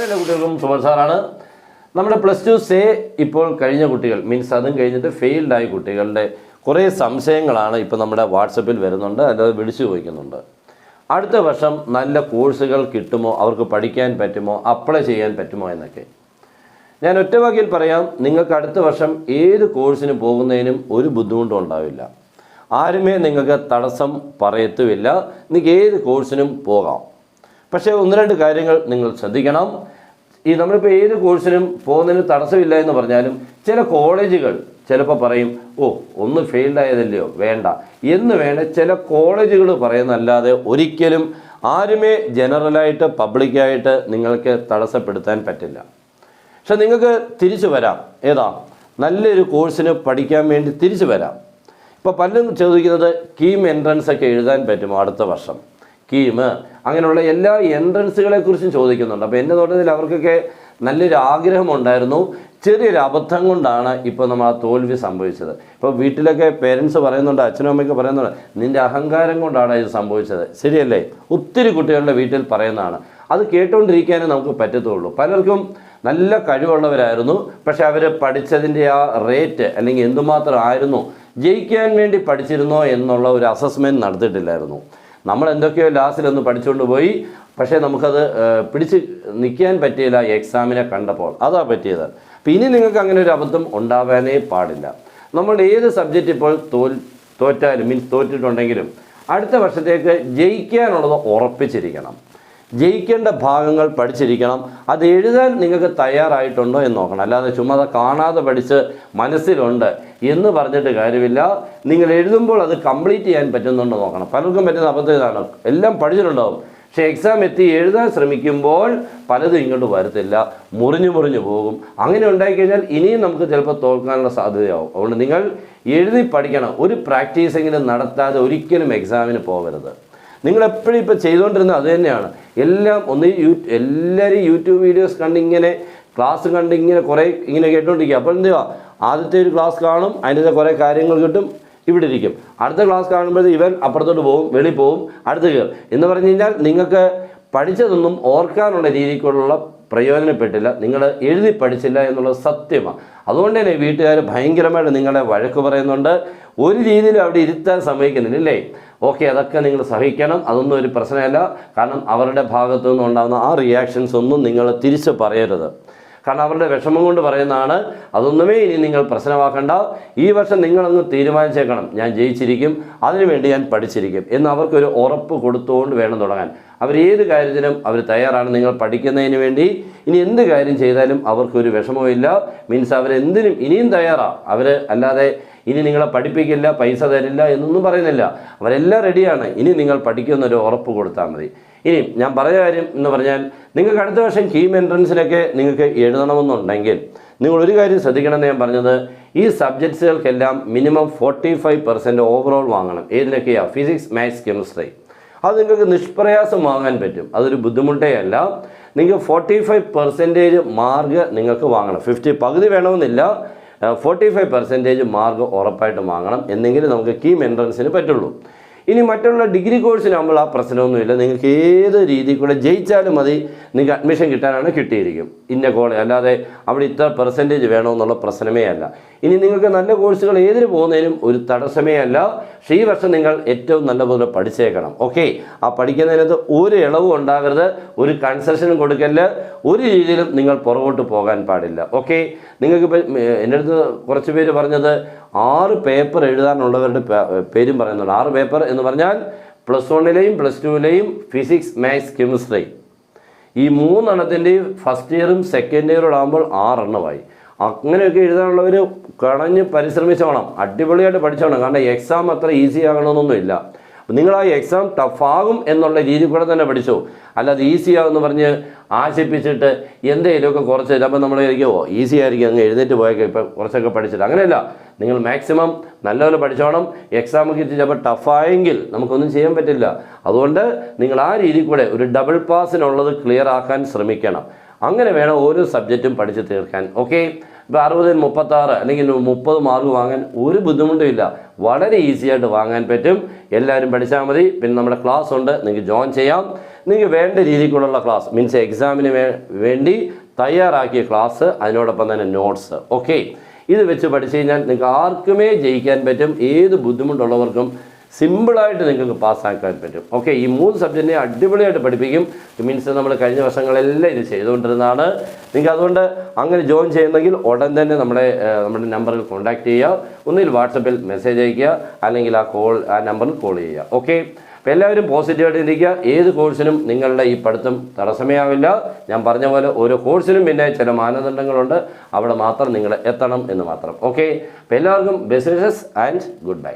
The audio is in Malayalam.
എല്ലാ കുട്ടികൾക്കും സുമൻ സാറാണ്. നമ്മുടെ +2 സേ ഇപ്പോൾ കഴിഞ്ഞ കുട്ടികൾ മീൻസ് അതും കഴിഞ്ഞിട്ട് ഫെയിൽഡായ കുട്ടികളുടെ കുറേ സംശയങ്ങളാണ് ഇപ്പോൾ നമ്മുടെ വാട്സപ്പിൽ വരുന്നുണ്ട്, അല്ലാതെ വിളിച്ചു ചോദിക്കുന്നുണ്ട്. അടുത്ത വർഷം നല്ല കോഴ്സുകൾ കിട്ടുമോ, അവർക്ക് പഠിക്കാൻ പറ്റുമോ, അപ്ലൈ ചെയ്യാൻ പറ്റുമോ എന്നൊക്കെ. ഞാൻ ഒറ്റ വാക്കിൽ പറയാം, നിങ്ങൾക്ക് അടുത്ത വർഷം ഏത് കോഴ്സിന് പോകുന്നതിനും ഒരു ബുദ്ധിമുട്ടും ഉണ്ടാവില്ല. ആരുമേ നിങ്ങൾക്ക് തടസ്സം പറയത്തുമില്ല. നിങ്ങൾക്ക് ഏത് കോഴ്സിനും പോകാം. പക്ഷേ 1-2 കാര്യങ്ങൾ നിങ്ങൾ ശ്രദ്ധിക്കണം. നമ്മളിപ്പോൾ ഏത് കോഴ്സിനും പോകുന്നതിന് തടസ്സമില്ല എന്ന് പറഞ്ഞാലും ചില കോളേജുകൾ ചിലപ്പോൾ പറയും, ഒന്ന് ഫെയിൽഡായതല്ലയോ വേണ്ട എന്ന് വേണ്ട ചില കോളേജുകൾ പറയുന്നല്ലാതെ ഒരിക്കലും ആരുമേ ജനറലായിട്ട് പബ്ലിക്കായിട്ട് നിങ്ങൾക്ക് തടസ്സപ്പെടുത്താൻ പറ്റില്ല. പക്ഷെ നിങ്ങൾക്ക് തിരിച്ചു വരാം. നല്ലൊരു കോഴ്സിന് പഠിക്കാൻ വേണ്ടി തിരിച്ചു വരാം. ഇപ്പോൾ പലരും ചോദിക്കുന്നത് കീം എൻട്രൻസ് ഒക്കെ എഴുതാൻ പറ്റുമോ അടുത്ത വർഷം, കീം അങ്ങനെയുള്ള എല്ലാ എൻട്രൻസുകളെക്കുറിച്ചും ചോദിക്കുന്നുണ്ട്. അപ്പോൾ എൻ്റെ തോട്ടത്തിൽ അവർക്കൊക്കെ നല്ലൊരു ആഗ്രഹമുണ്ടായിരുന്നു. ചെറിയൊരു അബദ്ധം കൊണ്ടാണ് ഇപ്പോൾ നമ്മൾ ആ തോൽവി സംഭവിച്ചത്. ഇപ്പോൾ വീട്ടിലൊക്കെ പേരൻസ് പറയുന്നുണ്ട്, അച്ഛനും അമ്മയൊക്കെ പറയുന്നുണ്ട്, നിൻ്റെ അഹങ്കാരം കൊണ്ടാണ് ഇത് സംഭവിച്ചത്. ശരിയല്ലേ? ഒത്തിരി കുട്ടികളുടെ വീട്ടിൽ പറയുന്നതാണ്. അത് കേട്ടുകൊണ്ടിരിക്കാനേ നമുക്ക് പറ്റത്തുള്ളൂ. പലർക്കും നല്ല കഴിവുള്ളവരായിരുന്നു, പക്ഷെ അവർ പഠിച്ചതിൻ്റെ ആ റേറ്റ് അല്ലെങ്കിൽ എന്തുമാത്രം ആയിരുന്നു, ജയിക്കാൻ വേണ്ടി പഠിച്ചിരുന്നോ എന്നുള്ള ഒരു അസസ്മെൻറ്റ് നടത്തിയിട്ടില്ലായിരുന്നു. നമ്മൾ എന്തൊക്കെയോ ലാസ്റ്റിലൊന്ന് പഠിച്ചുകൊണ്ട് പോയി, പക്ഷേ നമുക്കത് പിടിച്ച് നിൽക്കാൻ പറ്റിയില്ല എക്സാമിനെ കണ്ടപ്പോൾ. അതാ പറ്റിയത്. അപ്പോൾ ഇനി നിങ്ങൾക്ക് അങ്ങനെ ഒരു അബദ്ധം ഉണ്ടാവാനേ പാടില്ല. നമ്മൾ ഏത് സബ്ജക്റ്റ് ഇപ്പോൾ തോറ്റാലും മീൻസ് തോറ്റിട്ടുണ്ടെങ്കിലും അടുത്ത വർഷത്തേക്ക് ജയിക്കാനുള്ളത് ഉറപ്പിച്ചിരിക്കണം. ജയിക്കേണ്ട ഭാഗങ്ങൾ പഠിച്ചിരിക്കണം. അത് എഴുതാൻ നിങ്ങൾക്ക് തയ്യാറായിട്ടുണ്ടോ എന്ന് നോക്കണം. അല്ലാതെ ചുമ്മാ കാണാതെ പഠിച്ച് മനസ്സിലുണ്ട് എന്ന് പറഞ്ഞിട്ട് കാര്യമില്ല. നിങ്ങൾ എഴുതുമ്പോൾ അത് കംപ്ലീറ്റ് ചെയ്യാൻ പറ്റുന്നുണ്ടോ നോക്കണം. പലർക്കും പറ്റുന്ന അബദ്ധം ഇതാണ്, എല്ലാം പഠിച്ചിട്ടുണ്ടാവും, പക്ഷേ എക്സാം എത്തി എഴുതാൻ ശ്രമിക്കുമ്പോൾ പലതും ഇങ്ങോട്ട് വരത്തില്ല, മുറിഞ്ഞു പോകും. അങ്ങനെ ഉണ്ടായിക്കഴിഞ്ഞാൽ ഇനിയും നമുക്ക് ചിലപ്പോൾ തോൽക്കാനുള്ള സാധ്യതയാവും. അതുകൊണ്ട് നിങ്ങൾ എഴുതി പഠിക്കണം. ഒരു പ്രാക്ടീസെങ്കിലും നടത്താതെ ഒരിക്കലും എക്സാമിന് പോകരുത്. നിങ്ങളെപ്പോഴും ഇപ്പോൾ ചെയ്തുകൊണ്ടിരുന്നത് അത് തന്നെയാണ്. എല്ലാവരും യൂട്യൂബ് വീഡിയോസ് കണ്ടിങ്ങനെ ക്ലാസ് കണ്ടിങ്ങനെ കുറേ ഇങ്ങനെ കേട്ടുകൊണ്ടിരിക്കുക. അപ്പോൾ എന്തുവാ, ആദ്യത്തെ ഒരു ക്ലാസ് കാണും, അതിൻ്റെ കുറേ കാര്യങ്ങൾ കിട്ടും, ഇവിടെ ഇരിക്കും. അടുത്ത ക്ലാസ് കാണുമ്പോഴേ ഇവൻ അപ്പുറത്തോട്ട് പോകും, വെളി പോവും, അടുത്ത് കയറും എന്ന് പറഞ്ഞു കഴിഞ്ഞാൽ നിങ്ങൾക്ക് പഠിച്ചതൊന്നും ഓർക്കാനുള്ള രീതിക്കുള്ള പ്രയോജനപ്പെട്ടില്ല. നിങ്ങൾ എഴുതി പഠിച്ചില്ല എന്നുള്ളത് സത്യമാണ്. അതുകൊണ്ട് തന്നെ വീട്ടുകാർ ഭയങ്കരമായിട്ട് നിങ്ങളെ വഴക്ക് പറയുന്നുണ്ട്. ഒരു രീതിയിലും അവിടെ ഇരുത്താൻ സമ്മതിക്കുന്നില്ലേ? ഓക്കെ, അതൊക്കെ നിങ്ങൾ സഹിക്കണം, അതൊന്നും ഒരു പ്രശ്നമല്ല. കാരണം അവരുടെ ഭാഗത്തു നിന്നുണ്ടാകുന്ന ആ റിയാക്ഷൻസ് ഒന്നും നിങ്ങൾ തിരിച്ച് പറയരുത്. കാരണം അവരുടെ വിഷമം കൊണ്ട് പറയുന്നതാണ്. അതൊന്നുമേ ഇനി നിങ്ങൾ പ്രശ്നമാക്കണ്ട. ഈ വർഷം നിങ്ങളങ്ങ് തീരുമാനിച്ചേക്കണം, ഞാൻ ജയിച്ചിരിക്കും, അതിനുവേണ്ടി ഞാൻ പഠിച്ചിരിക്കും എന്ന് അവർക്കൊരു ഉറപ്പ് കൊടുത്തുകൊണ്ട് വേണം തുടങ്ങാൻ. അവരേത് കാര്യത്തിനും അവർ തയ്യാറാണ്. നിങ്ങൾ പഠിക്കുന്നതിന് വേണ്ടി ഇനി എന്ത് കാര്യം ചെയ്താലും അവർക്കൊരു വിഷമവുമില്ല. മീൻസ് അവരെന്തിനും ഇനിയും തയ്യാറാണ്. അവർ അല്ലാതെ ഇനി നിങ്ങളെ പഠിപ്പിക്കില്ല, പൈസ തരില്ല എന്നൊന്നും പറയുന്നില്ല. അവരെല്ലാം റെഡിയാണ്. ഇനി നിങ്ങൾ പഠിക്കുന്നൊരു ഉറപ്പ് കൊടുത്താൽ മതി. ഇനി ഞാൻ പറഞ്ഞ കാര്യം എന്ന് പറഞ്ഞാൽ, നിങ്ങൾക്ക് അടുത്ത വർഷം കീം എൻട്രൻസിനൊക്കെ നിങ്ങൾക്ക് എഴുതണമെന്നുണ്ടെങ്കിൽ നിങ്ങളൊരു കാര്യം ശ്രദ്ധിക്കണമെന്ന് ഞാൻ പറഞ്ഞത്, ഈ സബ്ജക്ട്സുകൾക്കെല്ലാം മിനിമം 45% ഓവറോൾ വാങ്ങണം. ഏതിനൊക്കെയാണ്? Physics, maths, chemistry. അത് നിങ്ങൾക്ക് നിഷ്പ്രയാസം വാങ്ങാൻ പറ്റും. അതൊരു ബുദ്ധിമുട്ടേ അല്ല. നിങ്ങൾക്ക് 45% മാർക്ക് നിങ്ങൾക്ക് വാങ്ങണം. 50 പകുതി വേണമെന്നില്ല, 45% മാർക്ക് ഉറപ്പായിട്ട് വാങ്ങണം. എന്നെങ്കിലും നമുക്ക് കീം എൻട്രൻസിന് പറ്റുള്ളൂ. ഇനി മറ്റുള്ള ഡിഗ്രി കോഴ്സിനാകുമ്പോൾ ആ പ്രശ്നമൊന്നുമില്ല. നിങ്ങൾക്ക് ഏത് രീതിയിൽ കൂടെ ജയിച്ചാലും മതി, നിങ്ങൾക്ക് അഡ്മിഷൻ കിട്ടാനാണ് കിട്ടിയിരിക്കും ഇന്ന കോളേജ്. അല്ലാതെ അവിടെ ഇത്ര പെർസെൻറ്റേജ് വേണമെന്നുള്ള പ്രശ്നമേ അല്ല. ഇനി നിങ്ങൾക്ക് നല്ല കോഴ്സുകൾ ഏതിന് പോകുന്നതിനും ഒരു തടസ്സമേ അല്ല. പക്ഷേ ഈ വർഷം നിങ്ങൾ ഏറ്റവും നല്ലപോലെ പഠിച്ചേക്കണം. ഓക്കെ, ആ പഠിക്കുന്നതിനകത്ത് ഒരു ഇളവും ഉണ്ടാകരുത്, ഒരു കൺസെഷനും കൊടുക്കല്ല, ഒരു രീതിയിലും നിങ്ങൾ പുറകോട്ട് പോകാൻ പാടില്ല. ഓക്കെ, നിങ്ങൾക്കിപ്പോൾ എൻ്റെ അടുത്ത് കുറച്ച് പേര് പറഞ്ഞത് 6 പേപ്പർ എഴുതാനുള്ളവരുടെ പേരും പറയുന്നുണ്ട്. 6 പേപ്പർ എന്ന് പറഞ്ഞാൽ +1ലെയും +2ലെയും ഫിസിക്സ്, മാത്സ്, കെമിസ്ട്രി ഈ 3 എണ്ണത്തിൻ്റെയും ഫസ്റ്റ് ഇയറും സെക്കൻഡ് ഇയറും ആകുമ്പോൾ 6 എണ്ണമായി. അങ്ങനെയൊക്കെ എഴുതാനുള്ളവർ കണഞ്ഞ് പരിശ്രമിച്ചോണം, അടിപൊളിയായിട്ട് പഠിച്ചോണം. കാരണം എക്സാം അത്ര ഈസി ആകണമെന്നൊന്നുമില്ല. നിങ്ങൾ ആ എക്സാം ടഫാകും എന്നുള്ള രീതി കൂടെ തന്നെ പഠിച്ചോ. അല്ലാതെ ഈസി ആകുമെന്ന് പറഞ്ഞ് ആശിപ്പിച്ചിട്ട് എന്തെങ്കിലുമൊക്കെ കുറച്ച് ചിലപ്പോൾ നമ്മൾ ഇരിക്കുമോ ഈസി ആയിരിക്കും, അങ്ങ് എഴുന്നേറ്റ് പോയൊക്കെ ഇപ്പം കുറച്ചൊക്കെ പഠിച്ചിട്ട്. അങ്ങനെയല്ല, നിങ്ങൾ മാക്സിമം നല്ലപോലെ പഠിച്ചോണം. എക്സാമൊക്കെ ചിലപ്പോൾ ടഫായെങ്കിൽ നമുക്കൊന്നും ചെയ്യാൻ പറ്റില്ല. അതുകൊണ്ട് നിങ്ങൾ ആ രീതിയിൽ കൂടെ ഒരു ഡബിൾ പാസിനുള്ളത് ക്ലിയർ ആക്കാൻ ശ്രമിക്കണം. അങ്ങനെ വേണം ഓരോ സബ്ജക്റ്റും പഠിച്ച് തീർക്കാൻ. ഓക്കെ, ഇപ്പോൾ 60-ൽ 36 അല്ലെങ്കിൽ 30 മാർക്ക് വാങ്ങാൻ ഒരു ബുദ്ധിമുട്ടും ഇല്ല. വളരെ ഈസി ആയിട്ട് വാങ്ങാൻ പറ്റും. എല്ലാവരും പഠിച്ചാൽ മതി. പിന്നെ നമ്മുടെ ക്ലാസ് ഉണ്ട്, നിങ്ങൾക്ക് ജോയിൻ ചെയ്യാം. നിങ്ങൾക്ക് വേണ്ട രീതിക്കുള്ള ക്ലാസ് മീൻസ് എക്സാമിന് വേണ്ടി തയ്യാറാക്കിയ ക്ലാസ്, അതിനോടൊപ്പം തന്നെ നോട്ട്സ്. ഓക്കെ, ഇത് വെച്ച് പഠിച്ചു കഴിഞ്ഞാൽ നിങ്ങൾക്ക് ആർക്കുമേ ജയിക്കാൻ പറ്റും. ഏത് ബുദ്ധിമുട്ടുള്ളവർക്കും സിമ്പിളായിട്ട് നിങ്ങൾക്ക് പാസ്സാക്കാൻ പറ്റും. ഓക്കെ, ഈ 3 സബ്ജക്റ്റിനെ അടിപൊളിയായിട്ട് പഠിപ്പിക്കും. മീൻസ് നമ്മൾ കഴിഞ്ഞ വർഷങ്ങളെല്ലാം ഇത് ചെയ്തുകൊണ്ടിരുന്നതാണ്. നിങ്ങൾക്ക് അതുകൊണ്ട് അങ്ങനെ ജോയിൻ ചെയ്യുന്നെങ്കിൽ ഉടൻ തന്നെ നമ്മുടെ നമ്പറിൽ കോൺടാക്റ്റ് ചെയ്യുക. ഒന്നിൽ വാട്സപ്പിൽ മെസ്സേജ് അയയ്ക്കുക, അല്ലെങ്കിൽ ആ നമ്പറിൽ കോൾ ചെയ്യുക. ഓക്കെ, അപ്പോൾ എല്ലാവരും പോസിറ്റീവായിട്ട് ഇരിക്കുക. ഏത് കോഴ്സിനും നിങ്ങളുടെ ഈ പഠിത്തം തടസ്സമേ ആവില്ല. ഞാൻ പറഞ്ഞ പോലെ ഓരോ കോഴ്സിനും പിന്നെ ചില മാനദണ്ഡങ്ങളുണ്ട്, അവിടെ മാത്രം നിങ്ങൾ എത്തണം എന്ന് മാത്രം. ഓക്കെ, അപ്പോൾ എല്ലാവർക്കും best wishes and good bye.